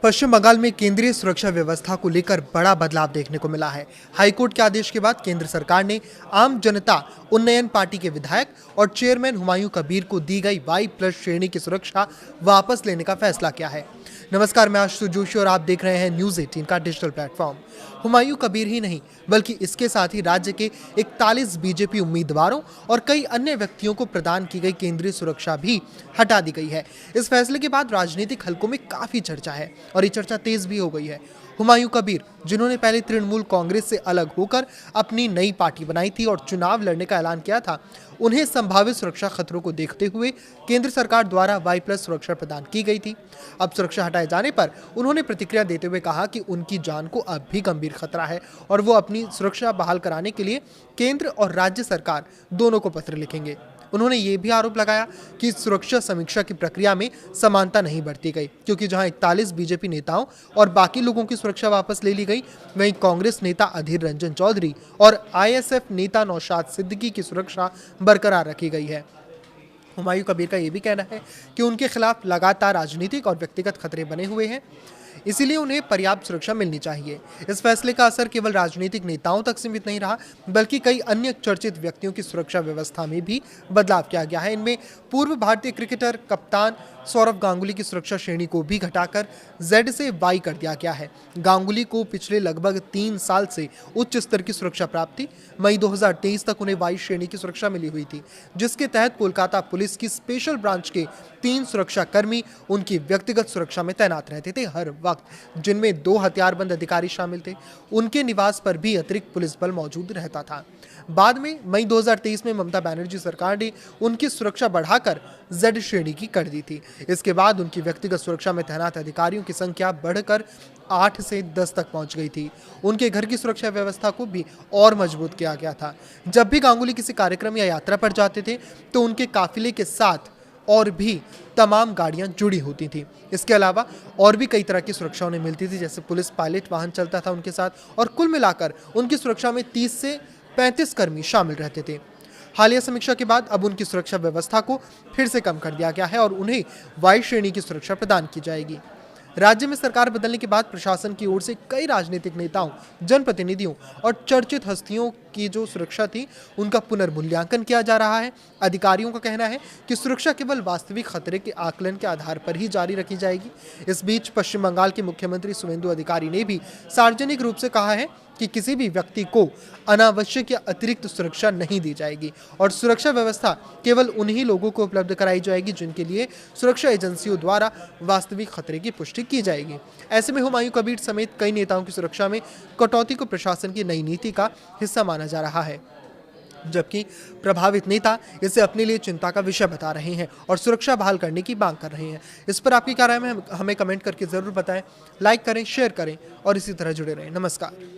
पश्चिम बंगाल में केंद्रीय सुरक्षा व्यवस्था को लेकर बड़ा बदलाव देखने को मिला है। हाईकोर्ट के आदेश के बाद केंद्र सरकार ने आम जनता उन्नयन पार्टी के विधायक और चेयरमैन हुमायूं कबीर को दी गई Y+ श्रेणी की सुरक्षा वापस लेने का फैसला किया है। नमस्कार, मैं आशुतोष जोशी और आप देख रहे हैं न्यूज़ 18 का डिजिटल प्लेटफॉर्म। हुमायूं कबीर ही नहीं बल्कि इसके साथ ही राज्य के 41 बीजेपी उम्मीदवारों और कई अन्य व्यक्तियों को प्रदान की गई केंद्रीय सुरक्षा भी हटा दी गई है। इस फैसले के बाद राजनीतिक हलकों में काफी चर्चा है और ये चर्चा तेज भी हो गई है। हुमायूं कबीर, जिन्होंने पहले तृणमूल कांग्रेस से अलग होकर अपनी नई पार्टी बनाई थी और चुनाव लड़ने का ऐलान किया था, उन्हें संभावित सुरक्षा खतरों को देखते हुए केंद्र सरकार द्वारा Y+ सुरक्षा प्रदान की गई थी। अब सुरक्षा हटाए जाने पर उन्होंने प्रतिक्रिया देते हुए कहा कि उनकी जान को अब भी गंभीर खतरा है और वो अपनी सुरक्षा बहाल कराने के लिए केंद्र और राज्य सरकार दोनों को पत्र लिखेंगे। उन्होंने ये भी आरोप लगाया कि सुरक्षा समीक्षा की प्रक्रिया में समानता नहीं बरती गई, क्योंकि जहां 41 बीजेपी नेताओं और बाकी लोगों की सुरक्षा वापस ले ली गई, वहीं कांग्रेस नेता अधीर रंजन चौधरी और ISF नेता नौशाद सिद्दीकी की सुरक्षा बरकरार रखी गई है। हुमायूं कबीर का यह भी कहना है कि उनके खिलाफ लगातार राजनीतिक और व्यक्तिगत खतरे बने हुए हैं, इसीलिए उन्हें पर्याप्त सुरक्षा मिलनी चाहिए। इस फैसले का असर केवल राजनीतिक नेताओं तक सीमित नहीं रहा, बल्कि कई अन्य चर्चित व्यक्तियों की सुरक्षा व्यवस्था में भी बदलाव किया गया है। इनमें पूर्व भारतीय क्रिकेटर कप्तान सौरव गांगुली की सुरक्षा श्रेणी को भी घटाकर Z से Y कर दिया गया है। गांगुली को पिछले लगभग 3 साल से उच्च स्तर की सुरक्षा प्राप्त थी। मई 2023 तक उन्हें Y श्रेणी की सुरक्षा मिली हुई थी, जिसके तहत कोलकाता पुलिस की स्पेशल ब्रांच के 3 सुरक्षाकर्मी उनकी व्यक्तिगत सुरक्षा में तैनात रहते थे हर वक्त, जिनमें 2 हथियारबंद अधिकारी शामिल थे। उनके निवास पर भी अतिरिक्त पुलिस बल मौजूद रहता था। बाद में मई 2023 में ममता बनर्जी सरकार ने उनकी सुरक्षा बढ़ाकर Z श्रेणी की कर दी थी। इसके बाद उनकी व्यक्तिगत सुरक्षा में तैनात अधिकारियों की संख्या बढ़कर 8 से 10 तक पहुंच गई थी। उनके घर की सुरक्षा व्यवस्था को भी और मजबूत किया गया था। जब भी गांगुली किसी कार्यक्रम या यात्रा पर जाते थे तो उनके काफिले के साथ और भी तमाम गाड़ियां जुड़ी होती थी। इसके अलावा और भी कई तरह की सुरक्षा उन्हें मिलती थी, जैसे पुलिस पायलट वाहन चलता था उनके साथ, और कुल मिलाकर उनकी सुरक्षा में 30 से 35 कर्मी शामिल रहते थे। हालिया समीक्षा के बाद अब उनकी सुरक्षा व्यवस्था को फिर से कम कर दिया गया है और उन्हें Y श्रेणी की सुरक्षा प्रदान की जाएगी। राज्य में सरकार बदलने के बाद प्रशासन की ओर से कई राजनीतिक नेताओं, जनप्रतिनिधियों और चर्चित हस्तियों की जो सुरक्षा थी, उनका पुनर्मूल्यांकन किया जा रहा है। अधिकारियों का कहना है कि सुरक्षा केवल वास्तविक खतरे के आकलन के आधार पर ही जारी रखी जाएगी। इस बीच पश्चिम बंगाल के मुख्यमंत्री शुवेंदु अधिकारी ने भी सार्वजनिक रूप से कहा है कि किसी भी व्यक्ति को अनावश्यक या अतिरिक्त सुरक्षा नहीं दी जाएगी और सुरक्षा व्यवस्था केवल उन्हीं लोगों को उपलब्ध कराई जाएगी जिनके लिए सुरक्षा एजेंसियों द्वारा वास्तविक खतरे की पुष्टि की जाएगी। ऐसे में हुमायूं कबीर समेत कई नेताओं की सुरक्षा में कटौती को प्रशासन की नई नीति का हिस्सा माना जा रहा है, जबकि प्रभावित नेता इसे अपने लिए चिंता का विषय बता रहे हैं और सुरक्षा बहाल करने की मांग कर रहे हैं। इस पर आपकी क्या राय है, हमें कमेंट करके जरूर बताएं। लाइक करें, शेयर करें और इसी तरह जुड़े रहें। नमस्कार।